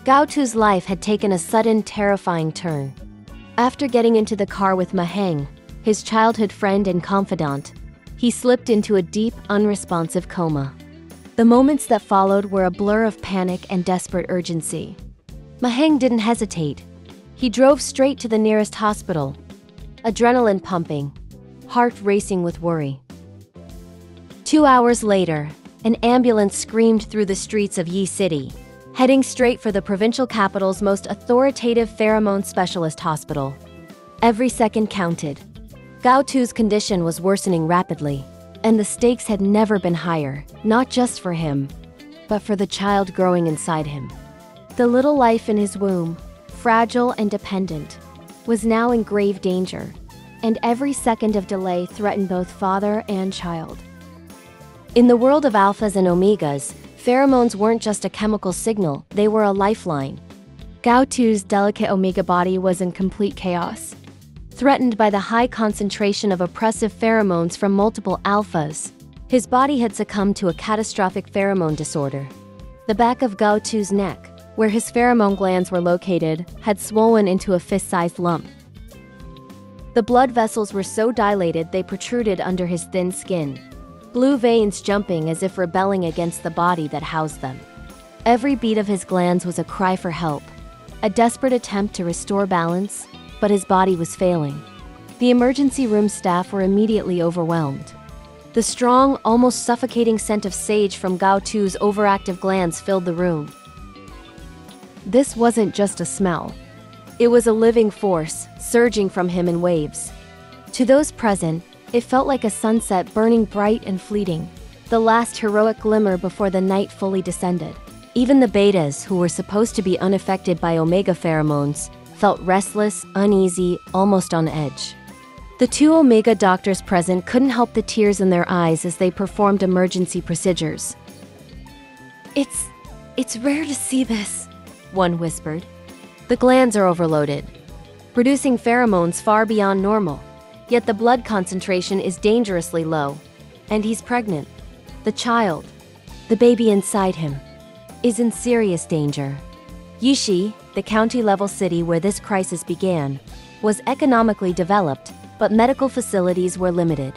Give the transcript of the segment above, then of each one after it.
Gao Tu's life had taken a sudden, terrifying turn. After getting into the car with Heng, his childhood friend and confidant, he slipped into a deep, unresponsive coma. The moments that followed were a blur of panic and desperate urgency. Heng didn't hesitate. He drove straight to the nearest hospital, adrenaline pumping, heart racing with worry. 2 hours later, an ambulance screamed through the streets of Yi City, heading straight for the provincial capital's most authoritative pheromone specialist hospital. Every second counted. Gao Tu's condition was worsening rapidly, and the stakes had never been higher, not just for him, but for the child growing inside him. The little life in his womb, fragile and dependent, was now in grave danger, and every second of delay threatened both father and child. In the world of alphas and omegas, pheromones weren't just a chemical signal, they were a lifeline. Gao Tu's delicate omega body was in complete chaos. Threatened by the high concentration of oppressive pheromones from multiple alphas, his body had succumbed to a catastrophic pheromone disorder. The back of Gao Tu's neck, where his pheromone glands were located, had swollen into a fist-sized lump. The blood vessels were so dilated they protruded under his thin skin, blue veins jumping as if rebelling against the body that housed them. Every beat of his glands was a cry for help, a desperate attempt to restore balance, but his body was failing. The emergency room staff were immediately overwhelmed. The strong, almost suffocating scent of sage from Gao Tu's overactive glands filled the room. This wasn't just a smell. It was a living force, surging from him in waves. To those present, it felt like a sunset burning bright and fleeting, the last heroic glimmer before the night fully descended. Even the betas, who were supposed to be unaffected by omega pheromones, felt restless, uneasy, almost on edge. The 2 omega doctors present couldn't help the tears in their eyes as they performed emergency procedures. It's rare to see this," one whispered. The glands are overloaded, producing pheromones far beyond normal, yet the blood concentration is dangerously low. And he's pregnant. The child, the baby inside him, is in serious danger. Yishi, the county-level city where this crisis began, was economically developed, but medical facilities were limited.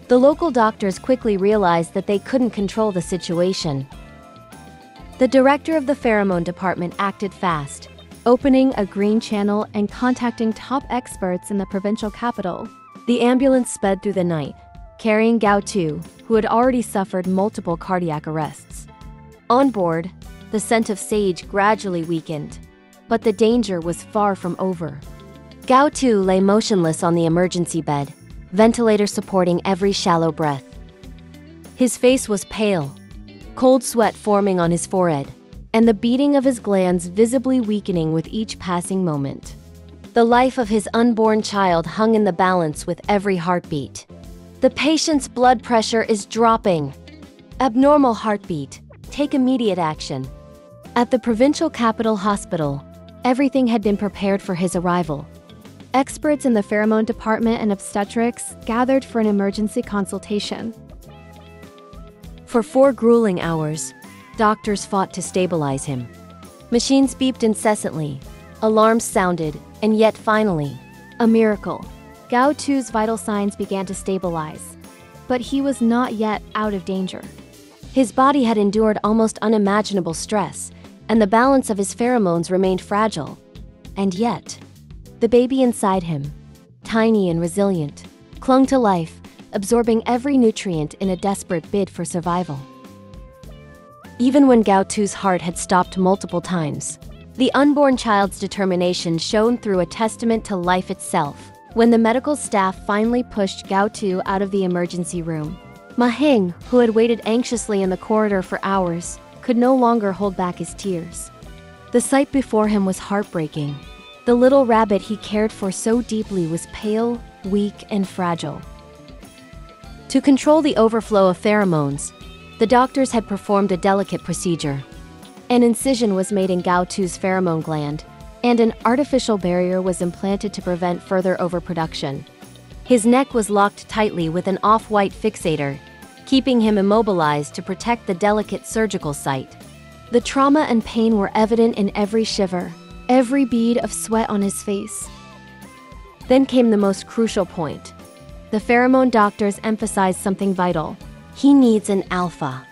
The local doctors quickly realized that they couldn't control the situation. The director of the pheromone department acted fast, opening a green channel and contacting top experts in the provincial capital. The ambulance sped through the night, carrying Gao Tu, who had already suffered multiple cardiac arrests. On board, the scent of sage gradually weakened, but the danger was far from over. Gao Tu lay motionless on the emergency bed, ventilator supporting every shallow breath. His face was pale, cold sweat forming on his forehead, and the beating of his glands visibly weakening with each passing moment. The life of his unborn child hung in the balance with every heartbeat. The patient's blood pressure is dropping. Abnormal heartbeat. Take immediate action. At the provincial capital hospital, everything had been prepared for his arrival. Experts in the pheromone department and obstetrics gathered for an emergency consultation. For 4 grueling hours, doctors fought to stabilize him. Machines beeped incessantly, alarms sounded, and yet finally, a miracle. Gao Tu's vital signs began to stabilize, but he was not yet out of danger. His body had endured almost unimaginable stress, and the balance of his pheromones remained fragile. And yet, the baby inside him, tiny and resilient, clung to life, absorbing every nutrient in a desperate bid for survival. Even when Gao Tu's heart had stopped multiple times, the unborn child's determination shone through, a testament to life itself. When the medical staff finally pushed Gao Tu out of the emergency room, Heng, who had waited anxiously in the corridor for hours, could no longer hold back his tears. The sight before him was heartbreaking. The little rabbit he cared for so deeply was pale, weak, and fragile. To control the overflow of pheromones, the doctors had performed a delicate procedure. An incision was made in Gao Tu's pheromone gland, and an artificial barrier was implanted to prevent further overproduction. His neck was locked tightly with an off-white fixator, keeping him immobilized to protect the delicate surgical site. The trauma and pain were evident in every shiver, every bead of sweat on his face. Then came the most crucial point. The pheromone doctors emphasized something vital. He needs an alpha.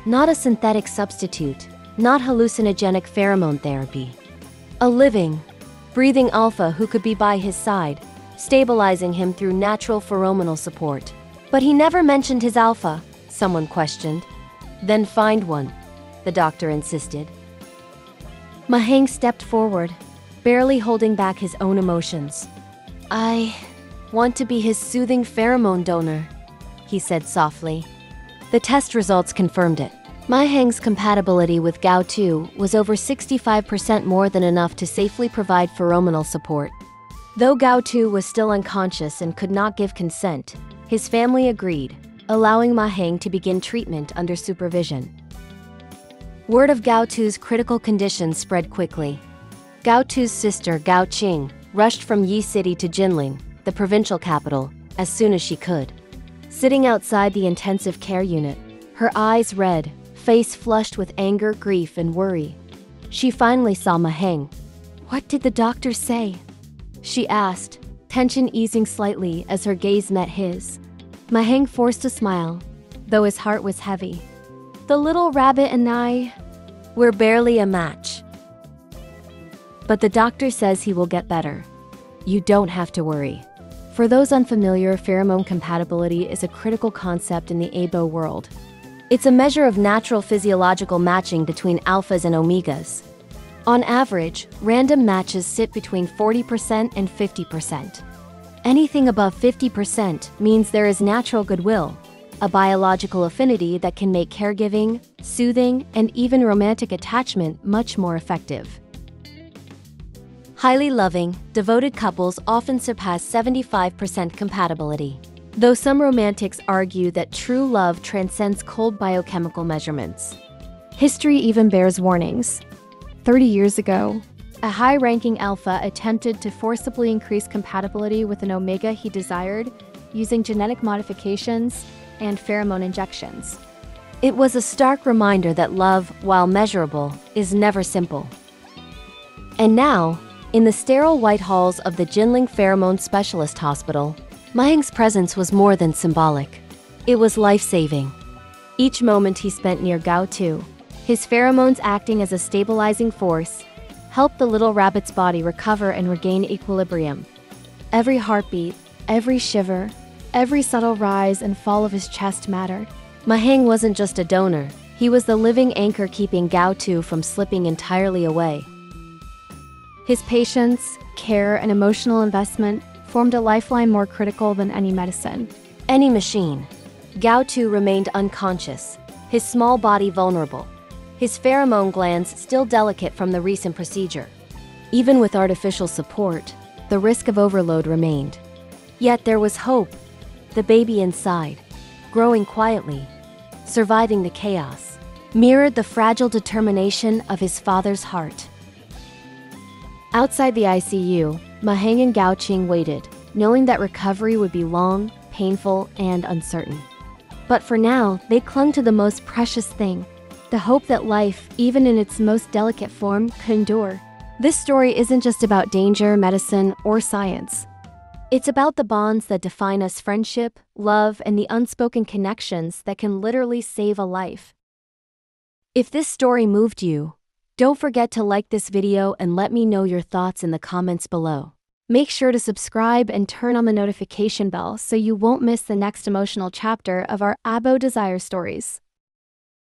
Not a synthetic substitute, not hallucinogenic pheromone therapy. A living, breathing alpha who could be by his side, stabilizing him through natural pheromonal support. But he never mentioned his alpha, someone questioned. Then find one, the doctor insisted. Heng stepped forward, barely holding back his own emotions. I want to be his soothing pheromone donor, he said softly. The test results confirmed it. Heng's compatibility with Gao Tu was over 65% more than enough to safely provide pheromonal support. Though Gao Tu was still unconscious and could not give consent, his family agreed, allowing Heng to begin treatment under supervision. Word of Gao Tu's critical condition spread quickly. Gao Tu's sister, Gao Qing, rushed from Yi City to Jinling, the provincial capital, as soon as she could. Sitting outside the intensive care unit, her eyes red, face flushed with anger, grief, and worry, she finally saw Heng. "What did the doctor say?" she asked, tension easing slightly as her gaze met his. Heng forced a smile, though his heart was heavy. "The little rabbit and I, we're barely a match. But the doctor says he will get better. You don't have to worry." For those unfamiliar, pheromone compatibility is a critical concept in the ABO world. It's a measure of natural physiological matching between alphas and omegas. On average, random matches sit between 40% and 50%. Anything above 50% means there is natural goodwill, a biological affinity that can make caregiving, soothing, and even romantic attachment much more effective. Highly loving, devoted couples often surpass 75% compatibility, though some romantics argue that true love transcends cold biochemical measurements. History even bears warnings. 30 years ago, a high-ranking alpha attempted to forcibly increase compatibility with an omega he desired using genetic modifications and pheromone injections. It was a stark reminder that love, while measurable, is never simple. And now, in the sterile white halls of the Jinling Pheromone Specialist Hospital, Heng's presence was more than symbolic. It was life-saving. Each moment he spent near Gao Tu, his pheromones acting as a stabilizing force, helped the little rabbit's body recover and regain equilibrium. Every heartbeat, every shiver, every subtle rise and fall of his chest mattered. Heng wasn't just a donor, he was the living anchor keeping Gao Tu from slipping entirely away. His patience, care, and emotional investment formed a lifeline more critical than any medicine. Any machine. Gao Tu remained unconscious, his small body vulnerable, his pheromone glands still delicate from the recent procedure. Even with artificial support, the risk of overload remained. Yet there was hope. The baby inside, growing quietly, surviving the chaos, mirrored the fragile determination of his father's heart. Outside the ICU, Heng and Gao Qing waited, knowing that recovery would be long, painful, and uncertain. But for now, they clung to the most precious thing, the hope that life, even in its most delicate form, could endure. This story isn't just about danger, medicine, or science. It's about the bonds that define us: friendship, love, and the unspoken connections that can literally save a life. If this story moved you, don't forget to like this video and let me know your thoughts in the comments below. Make sure to subscribe and turn on the notification bell so you won't miss the next emotional chapter of our ABO Desire stories.